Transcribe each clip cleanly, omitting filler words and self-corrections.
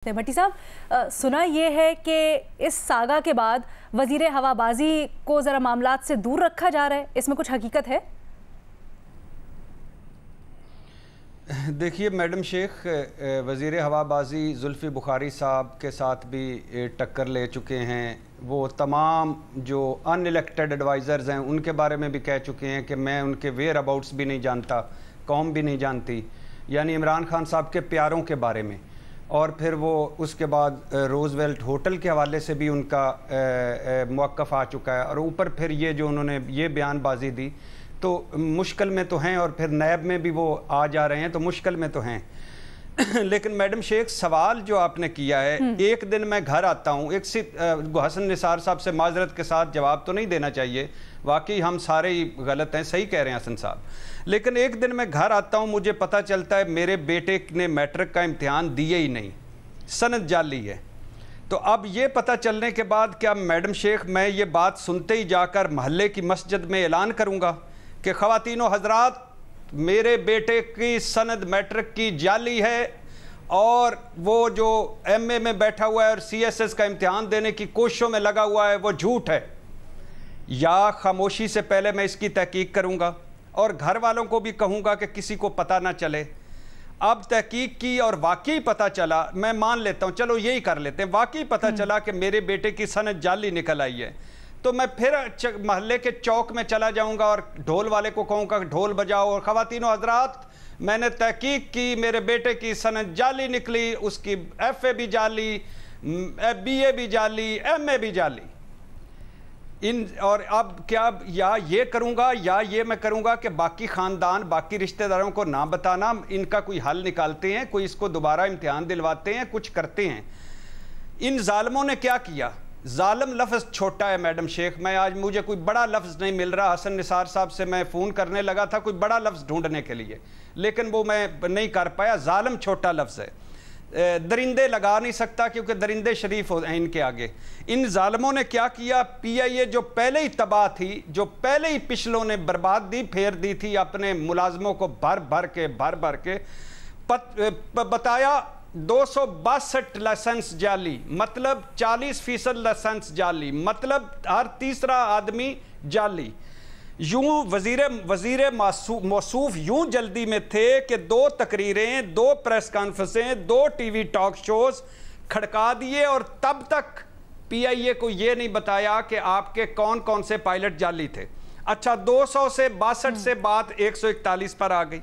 भट्टी साहब, सुना ये है कि इस सागा के बाद वजीर हवाबाजी को ज़रा मामलात से दूर रखा जा रहा है, इसमें कुछ हकीकत है? देखिए मैडम शेख, वज़ीर हवाबाजी जुल्फ़ी बुखारी साहब के साथ भी टक्कर ले चुके हैं। वो तमाम जो अनइलेक्टेड एडवाइज़र्स हैं उनके बारे में भी कह चुके हैं कि मैं उनके वेयर अबाउट्स भी नहीं जानता, कौम भी नहीं जानती, यानी इमरान खान साहब के प्यारों के बारे में। और फिर वो उसके बाद रोज़वेल्ट होटल के हवाले से भी उनका मौक़िफ़ आ चुका है। और ऊपर फिर ये जो उन्होंने ये बयानबाजी दी तो मुश्किल में तो हैं, और फिर नैब में भी वो आ जा रहे हैं तो मुश्किल में तो हैं। लेकिन मैडम शेख, सवाल जो आपने किया है, एक दिन मैं घर आता हूँ, एक हसन निसार साहब से माजरत के साथ जवाब तो नहीं देना चाहिए, वाकई हम सारे ही गलत हैं, सही कह रहे हैं हसन साहब। लेकिन एक दिन मैं घर आता हूँ, मुझे पता चलता है मेरे बेटे ने मैट्रिक का इम्तिहान दिए ही नहीं, सनद जाली है। तो अब ये पता चलने के बाद क्या मैडम शेख मैं ये बात सुनते ही जाकर महल्ले की मस्जिद में ऐलान करूँगा कि ख़वातीनो हजरात, मेरे बेटे की सनद मैट्रिक की जाली है और वो जो एमए में बैठा हुआ है और सीएसएस का इम्तिहान देने की कोशिशों में लगा हुआ है वो झूठ है? या खामोशी से पहले मैं इसकी तहकीक करूँगा और घर वालों को भी कहूँगा कि किसी को पता ना चले। अब तहकीक की और वाकई पता चला, मैं मान लेता हूँ, चलो यही कर लेते हैं, वाकई पता चला कि मेरे बेटे की सनद जाली निकल आई है, तो मैं फिर महल्ले के चौक में चला जाऊंगा और ढोल वाले को कहूँगा ढोल बजाओ और ख़वातीनो हजरात, मैंने तहकीक की, मेरे बेटे की सनद जाली निकली, उसकी एफए भी जाली, बीए भी जाली, एमए भी जाली। और अब क्या या ये करूँगा या ये मैं करूँगा कि बाकी ख़ानदान, बाकी रिश्तेदारों को ना बताना, इनका कोई हल निकालते हैं, कोई इसको दोबारा इम्तिहान दिलवाते हैं, कुछ करते हैं। इन जालिमों ने क्या किया? जालिम लफ्ज़ छोटा है मैडम शेख, मैं आज मुझे कोई बड़ा लफ्ज़ नहीं मिल रहा। हसन निसार साहब से मैं फ़ोन करने लगा था कोई बड़ा लफ्ज़ ढूंढने के लिए, लेकिन वो मैं नहीं कर पाया। जालिम छोटा लफ्ज़ है, दरिंदे लगा नहीं सकता क्योंकि दरिंदे शरीफ हैं इनके आगे। इन जालिमों ने क्या किया? पीआईए जो पहले ही तबाह थी, जो पहले ही पिछलों ने बर्बादी फेर दी थी अपने मुलाजमों को भर भर के बताया 262 लाइसेंस जाली, मतलब 40% लाइसेंस जाली, मतलब हर तीसरा आदमी जाली। यूं वजीर मौसूफ यूं जल्दी में थे कि 2 तकरीरें, 2 प्रेस कॉन्फ्रेंसें, 2 टीवी टॉक शोज खड़का दिए और तब तक पीआईए को ये नहीं बताया कि आपके कौन कौन से पायलट जाली थे। अच्छा, 200 से 62 से बात 141 पर आ गई।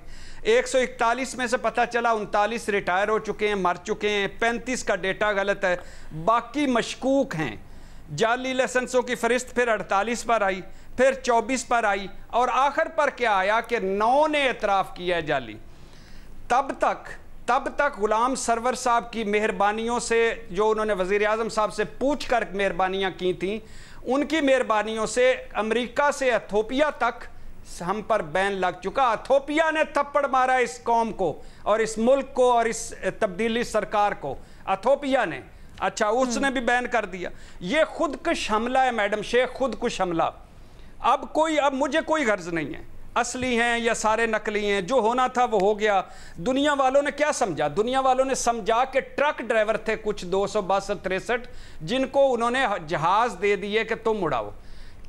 141 में से पता चला 39 रिटायर हो चुके हैं, मर चुके हैं, 35 का डेटा गलत है, बाकी मशकूक हैं। जाली लाइसेंसों की फरिस्त फिर 48 पर आई, फिर 24 पर आई, और आखिर पर क्या आया कि 9 ने एतराफ़ किया है जाली। तब तक गुलाम सरवर साहब की मेहरबानियों से, जो उन्होंने वज़ीर आज़म साहब से पूछ कर मेहरबानियाँ की थी, उनकी मेहरबानियों से अमेरिका से एथोपिया तक हम पर बैन लग चुका। एथोपिया ने थप्पड़ मारा इस कौम को और इस मुल्क को और इस तब्दीली सरकार को, एथोपिया ने। अच्छा, उसने भी बैन कर दिया। ये खुदकुश हमला है मैडम शेख, खुदकुश हमला। अब मुझे कोई गर्ज नहीं है, असली हैं या सारे नकली हैं, जो होना था वो हो गया। दुनिया वालों ने क्या समझा? दुनिया वालों ने समझा कि ट्रक ड्राइवर थे कुछ 262-63 जिनको उन्होंने जहाज दे दिए कि तुम उड़ाओ।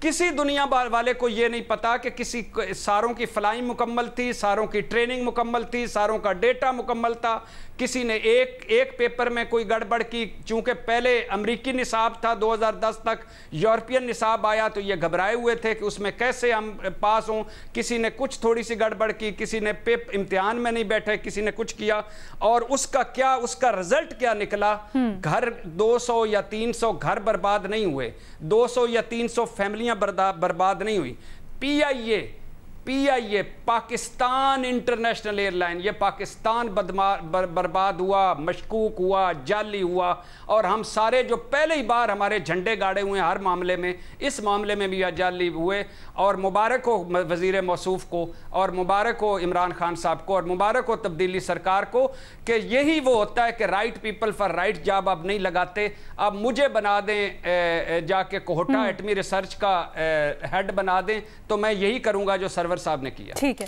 किसी दुनिया वाले को ये नहीं पता कि किसी सारों की फ्लाइंग मुकम्मल थी, सारों की ट्रेनिंग मुकम्मल थी, सारों का डेटा मुकम्मल था। किसी ने एक पेपर में कोई गड़बड़ की, चूंकि पहले अमेरिकी निसाब था 2010 तक, यूरोपियन निसाब आया तो ये घबराए हुए थे कि उसमें कैसे हम पास हों। किसी ने कुछ थोड़ी सी गड़बड़ की, किसी ने इम्तिहान में नहीं बैठे, किसी ने कुछ किया, और उसका रिजल्ट क्या निकला? घर 200 या 300 घर बर्बाद नहीं हुए, 200 या 300 फैमिलियां बर्बाद नहीं हुई। पीआईए पाकिस्तान इंटरनेशनल एयरलाइन, ये पाकिस्तान बर्बाद हुआ, मशकूक हुआ, जाली हुआ। और हम सारे जो पहले ही बार हमारे झंडे गाड़े हुए हैं हर मामले में, इस मामले में भी जाली हुए। और मुबारक हो वज़ीर मौसूफ को, और मुबारक हो इमरान खान साहब को, और मुबारक हो तब्दीली सरकार को कि यही वो होता है कि right people for right job अब नहीं लगाते। अब मुझे बना दें जाके कोहटा एटमी रिसर्च का हेड बना दें, तो मैं यही करूँगा जो सरवर साहब ने किया। ठीक है।